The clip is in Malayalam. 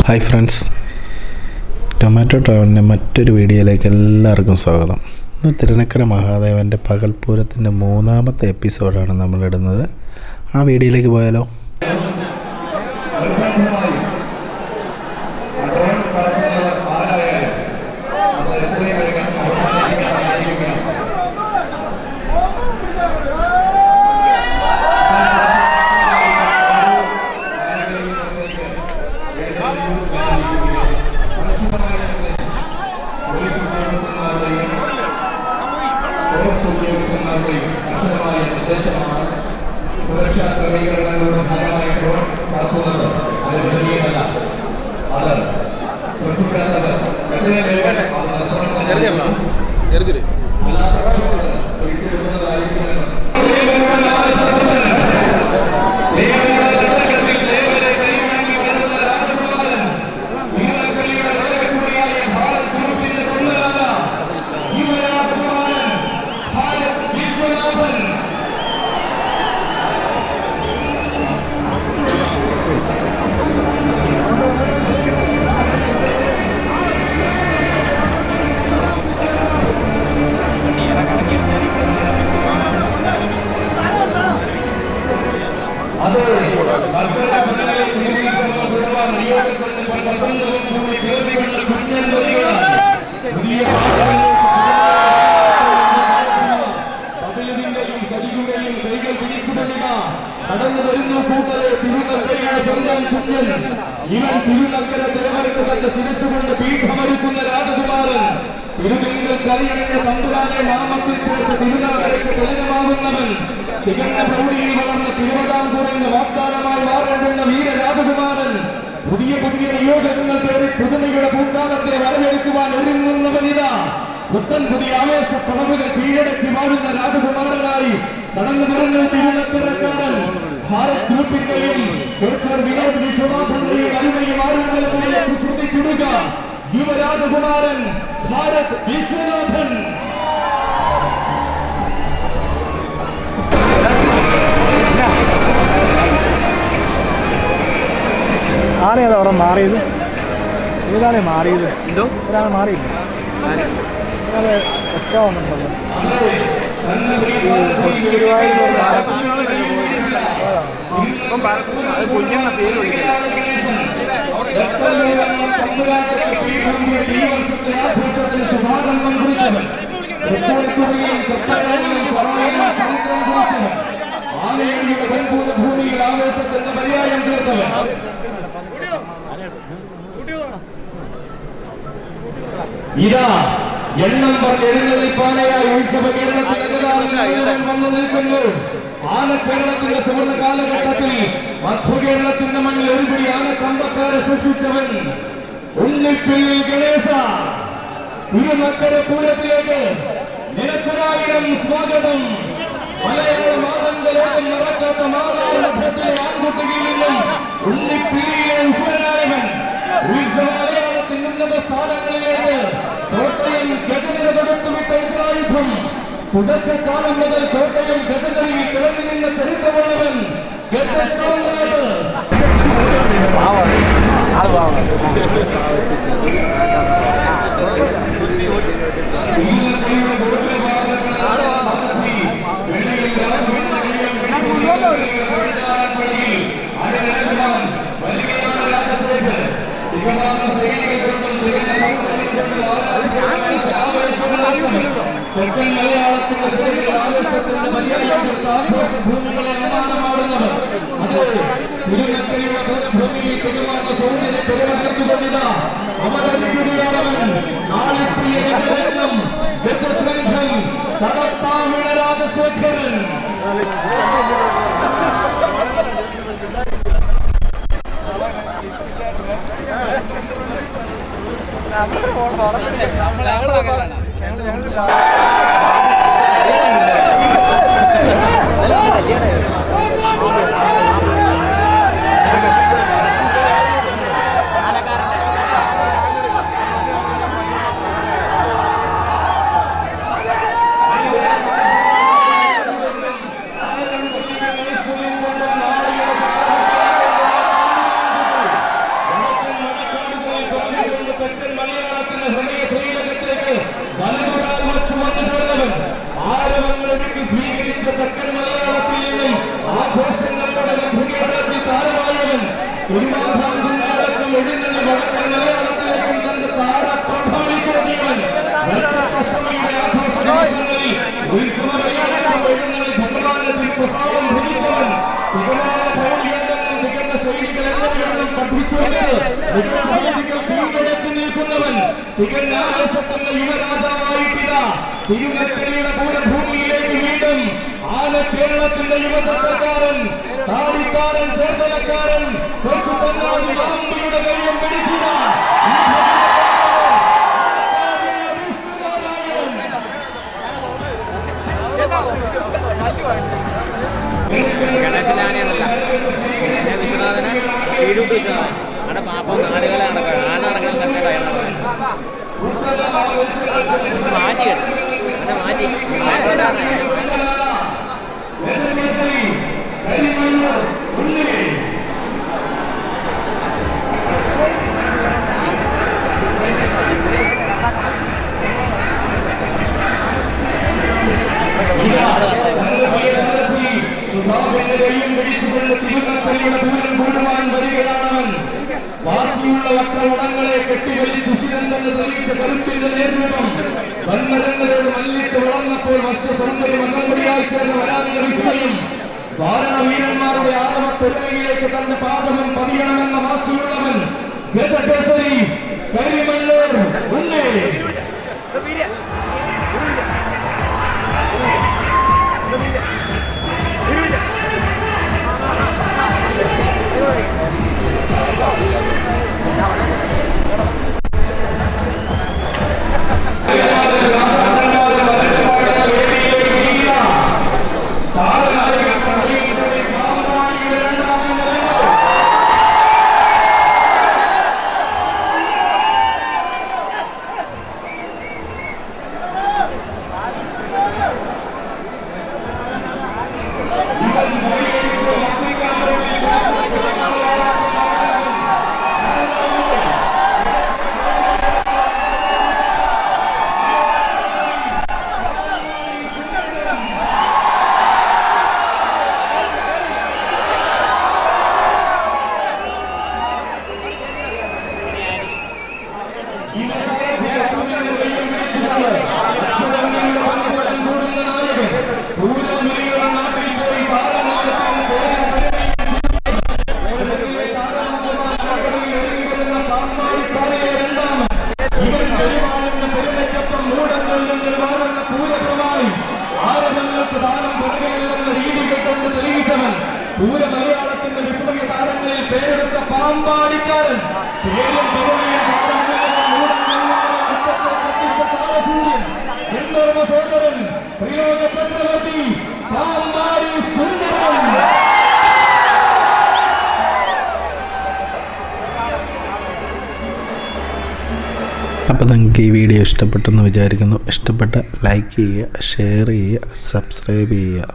ഹായ് ഫ്രണ്ട്സ്, ടൊമാറ്റോ ട്രാവലിൻ്റെ മറ്റൊരു വീഡിയോയിലേക്ക് എല്ലാവർക്കും സ്വാഗതം. ഇന്ന് തിരുനക്കര മഹാദേവൻ്റെ പകൽപൂരത്തിൻ്റെ 3ാമത്തെ എപ്പിസോഡാണ് നമ്മളിടുന്നത്. ആ വീഡിയോയിലേക്ക് പോയാലോ? സുരക്ഷാ ക്രമീകരണങ്ങളുടെ ഫലമായി നടത്തുന്നത് അത് വലിയതല്ല. അത് ശ്രദ്ധിക്കാത്തത് തിരിച്ചെടുക്കുന്നതായിരിക്കുമെന്ന് കടന്നു വരുന്നു കൂട്ടരെ. തിരുനക്കരയുടെ സ്വന്തം കുഞ്ഞൻ, ഇവൻ തിരുനക്കര തിരവരക്ക് തന്റെ ശിരസുകൊണ്ട് പീഠമൊരുക്കുന്ന രാജകുമാരൻ, തിരുനെങ്കിൽ കറിയണിന്റെ തമ്പുരാനെ നാമത്തിൽ ചേർത്ത് തിരുനക്കരയ്ക്ക് തിലകമാകുന്നവൻ, തികഞ്ഞ പ്രൗഢിയിൽ വളർന്ന തിരുവിതാംകൂറിന്റെ വാഗ്ദാനമായി മാറേണ്ടുന്ന വീരരാജകുമാരൻ, പുതിയ പുതിയ നിയോഗങ്ങൾ തേടി പുതുമയുടെ പൂക്കാലത്തെ വരവേൽക്കുവാൻ ഒരുങ്ങുന്നവനിതാ. പുത്തൻ പുതിയ ആവേശ പടവുകൾ കീഴടക്കി വാഴുന്ന രാജകുമാരനായി കടന്നു വരുന്ന തിരുനക്കരക്കാരൻ, ഭാരത് ഗ്രൂപ്പിന്റെയും ഡോക്ടർ വിനോദ് വിശ്വനാഥന്റെയും അരുമയും ആരോഗ്യങ്ങളെ പ്രസിദ്ധിക്കുക യുവരാജകുമാരൻ ഭാരത് വിശ്വനാഥൻ. ആരെയാണ് അവിടെ മാറിയത്? ഏതാണ് മാറിയത്? എന്തോ ഒരാൾ മാറിയില്ല, ഒരാൾ എക്സ്ട്രാ വന്നിട്ടുണ്ടല്ലോ. ഭൂമിയിൽ ആവേശത്തിന്റെ പര്യായം തീർത്തവൻ, ഇതാ എണ്ണം പറഞ്ഞ് എഴുന്നള്ളിപ്പാനയായി ഉത്സവ കേരളത്തിന്റെ വന്നു നിൽക്കുന്നു. ആനക്കേരളത്തിന്റെ സുവർണ കാലഘട്ടത്തിൽ മധ്യകേരളത്തിന്റെ മണ്ണിൽ ഒരുപിടി ആനക്കമ്പക്കാരെ സൃഷ്ടിച്ചവൻ ഉണ്ണിപ്പിള്ളി ഗണേശ. തിരുനക്കര പൂരത്തിലേക്ക് നിനക്കൊരായിരം സ്വാഗതം. മലയാള മാതന്റെ ലോകം മറക്കാത്ത മാതാവിലെ ആൺകുട്ടിയിൽ നിന്നും ഉണ്ണിപ്പിള്ളിയെ ഉസ്വനായവൻ ഉത്സവ മലയാളത്തിന്റെ ഉന്നത സ്ഥാനങ്ങളിലേക്ക് കോട്ടയം ഗജനിര തൊടുത്തുവിട്ട ഉത്സവായുധം. തുടക്കകാലം മുതൽ കോട്ടയം ഗജനിരയിൽ തിളങ്ങി നിന്ന ചരിത്രമുള്ളവൻ ഗജസാമ്രാട്ട്. തെക്കൻ മലയാളത്തിന്റെ ആവേശത്തിന്റെ മര്യാദ ആഘോഷഭൂമികളെ അഭിമാനമാടുന്നവർ, അത് തിരുനക്കരയുടെ ഭൂമിയിൽ തിരുമാർന്ന സൗന്ദര്യ പെരുമകർത്തുകൊണ്ടിത അമരവിടുകയാണവൻ. നാളിപ്രിയ ഗജരത്നം ഗജശൃംഖൻ കടത്താമിഴ രാജശേഖരൻ. ഭഗവാന്റെ പ്രസാദം ഭജിച്ചവൻ ശൈലികളെല്ലാം പഠിച്ചുവെച്ച് മികച്ച രീതികൾ കീഴടക്കി നിൽക്കുന്നവൻ തികഞ്ഞ ആവേശത്തിന്റെ യുവരാജാവായിട്ടില്ല തിരുനക്കരയുടെ പൂരഭൂമിയിലേക്ക് വീണ്ടും ആല കേരളത്തിന്റെ യുവചക്രക്കാരൻ താടിക്കാരൻ ചേർത്തലക്കാരൻ കൊച്ചു ചങ്ങാതി മാമ്പിയുടെ കൈയും പിടിച്ചില്ല വിശ്വനാഥനെ വീടുവിട്ട് വെച്ചതാണ് അവിടെ പാപ്പം നാടുകളെ നടക്കുക ആന നടക്കുന്ന സെറ്റാണ് മാറ്റി അങ്ങനെ മാറ്റി വാസിയുള്ള വക്രമുടങ്ങളെ കെട്ടിവലിച്ചു സുരന്തന്റെ തെളിയിച്ച കരുത്തിന്റെ നേതൃത്വം വന്മരങ്ങളോട് മല്ലിട്ട് വളർന്നപ്പോൾ വശ്യസൗന്ദര്യം അകമ്പടിയായി ചേർന്ന വരാനുള്ള വിസ്മയം വാരണവീരന്മാരുടെ ആദമത്തൊരുമയിലേക്ക് തന്റെ പാദമം പതിയണമെന്ന വാസിയുള്ളവൻ ഗജകേസരി കരിമല്ലൂർ ഉണ്ണി പൂരമലയാളത്തിന്റെ വിസ്മയ താരങ്ങളിൽ പേരെടുത്ത പാമ്പാടിക്കാരൻ സോദരൻ പ്രയോഗ ചക്രവർത്തി പാമ്പാടി സുന്ദരൻ. അപ്പോൾ നിങ്ങൾക്ക് ഈ വീഡിയോ ഇഷ്ടപ്പെട്ടെന്ന് വിചാരിക്കുന്നു. ഇഷ്ടപ്പെട്ട ലൈക്ക് ചെയ്യുക, ഷെയർ ചെയ്യുക, സബ്സ്ക്രൈബ് ചെയ്യുക.